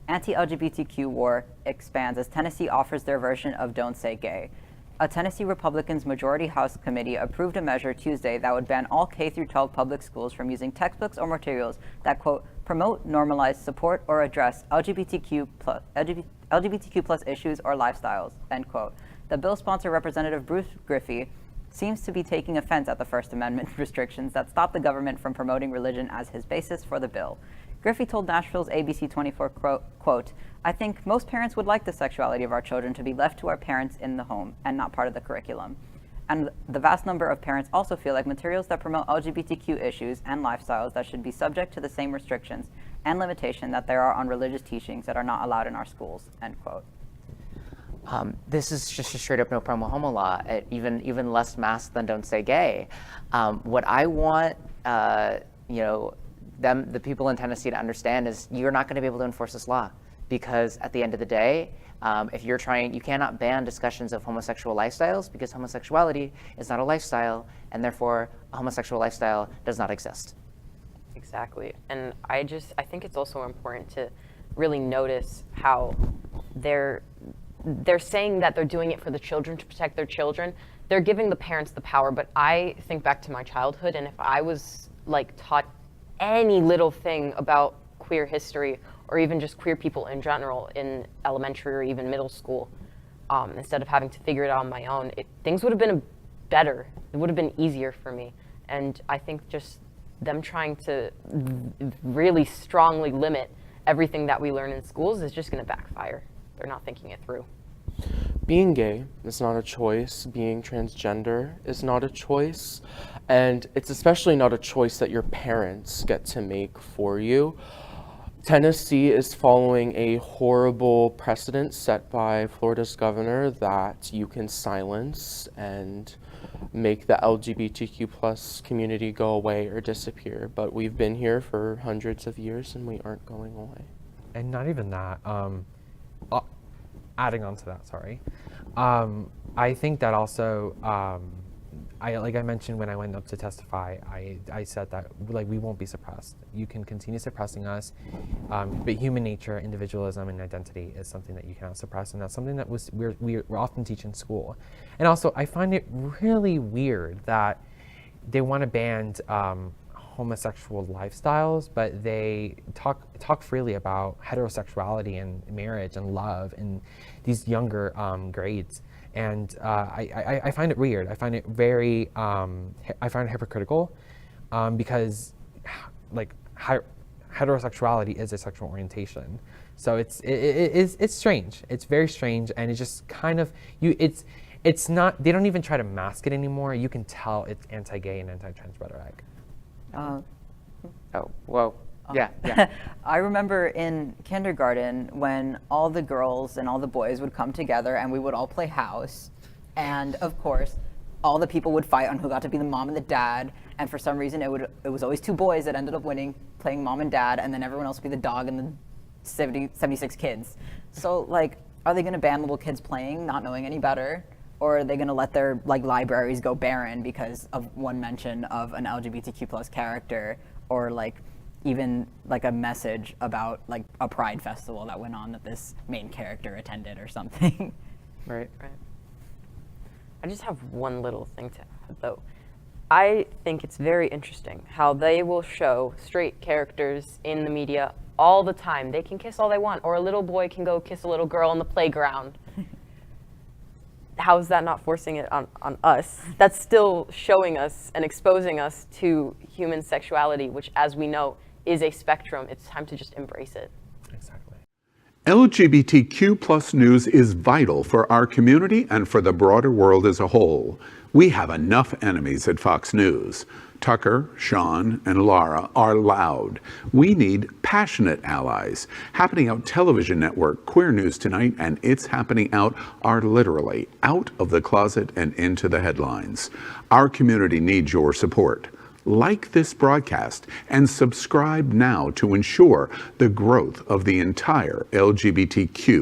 Anti-LGBTQ war expands as Tennessee offers their version of Don't Say Gay. A Tennessee Republicans majority House committee approved a measure Tuesday that would ban all K-12 public schools from using textbooks or materials that, quote, promote, normalize, support, or address LGBTQ plus issues or lifestyles, end quote. The bill sponsor, Representative Bruce Griffey, seems to be taking offense at the First Amendment restrictions that stop the government from promoting religion as his basis for the bill. Griffey told Nashville's ABC 24, quote, I think most parents would like the sexuality of our children to be left to our parents in the home and not part of the curriculum. And the vast number of parents also feel like materials that promote LGBTQ issues and lifestyles that should be subject to the same restrictions and limitation that there are on religious teachings that are not allowed in our schools, end quote. This is just a straight up no promo homo law, even less mask than Don't Say Gay. What I want, the people in Tennessee to understand is you're not going to be able to enforce this law, because at the end of the day, if you're trying, you cannot ban discussions of homosexual lifestyles because homosexuality is not a lifestyle, and therefore a homosexual lifestyle does not exist. Exactly. And I think it's also important to really notice how they're saying that they're doing it for the children, to protect their children. They're giving the parents the power, but I think back to my childhood, and if I was taught any little thing about queer history or even just queer people in general in elementary or even middle school, instead of having to figure it out on my own, things would have been better. It would have been easier for me. And I think just them trying to really strongly limit everything that we learn in schools is just going to backfire. They're not thinking it through. Being gay is not a choice. Being transgender is not a choice. And it's especially not a choice that your parents get to make for you. Tennessee is following a horrible precedent set by Florida's governor that you can silence and make the LGBTQ plus community go away or disappear. But we've been here for hundreds of years and we aren't going away. And not even that. Adding on to that, sorry. I think that also, like I mentioned when I went up to testify, I said that we won't be suppressed. You can continue suppressing us, but human nature, individualism, and identity is something that you cannot suppress, and that's something that we're often teach in school. And also, I find it really weird that they want to ban homosexual lifestyles, but they talk freely about heterosexuality and marriage and love in these younger grades. And I find it weird. I find it very, I find it hypocritical, because heterosexuality is a sexual orientation. So it's strange. It's very strange, and it's just kind of it's not. They don't even try to mask it anymore. You can tell it's anti-gay and anti-trans rhetoric. Oh, whoa. Yeah. I remember in kindergarten when all the girls and all the boys would come together and we would all play house. And of course, all the people would fight on who got to be the mom and the dad. And for some reason, it was always two boys that ended up winning, playing mom and dad, and then everyone else would be the dog and the 76 kids. So are they going to ban little kids playing, not knowing any better? Or are they going to let their libraries go barren because of one mention of an LGBTQ plus character, or even a message about a pride festival that went on that this main character attended or something? Right. I just have one little thing to add, though. I think it's very interesting how they will show straight characters in the media all the time. They can kiss all they want, or a little boy can go kiss a little girl on the playground. How is that not forcing it on us? That's still showing us and exposing us to human sexuality, which, as we know, is a spectrum. It's time to just embrace it. Exactly. LGBTQ plus news is vital for our community and for the broader world as a whole. We have enough enemies at Fox News. Tucker, Sean, and Laura are loud. We need passionate allies. Happening Out Television Network, Queer News Tonight, and It's Happening Out are literally out of the closet and into the headlines. Our community needs your support. Like this broadcast and subscribe now to ensure the growth of the entire LGBTQ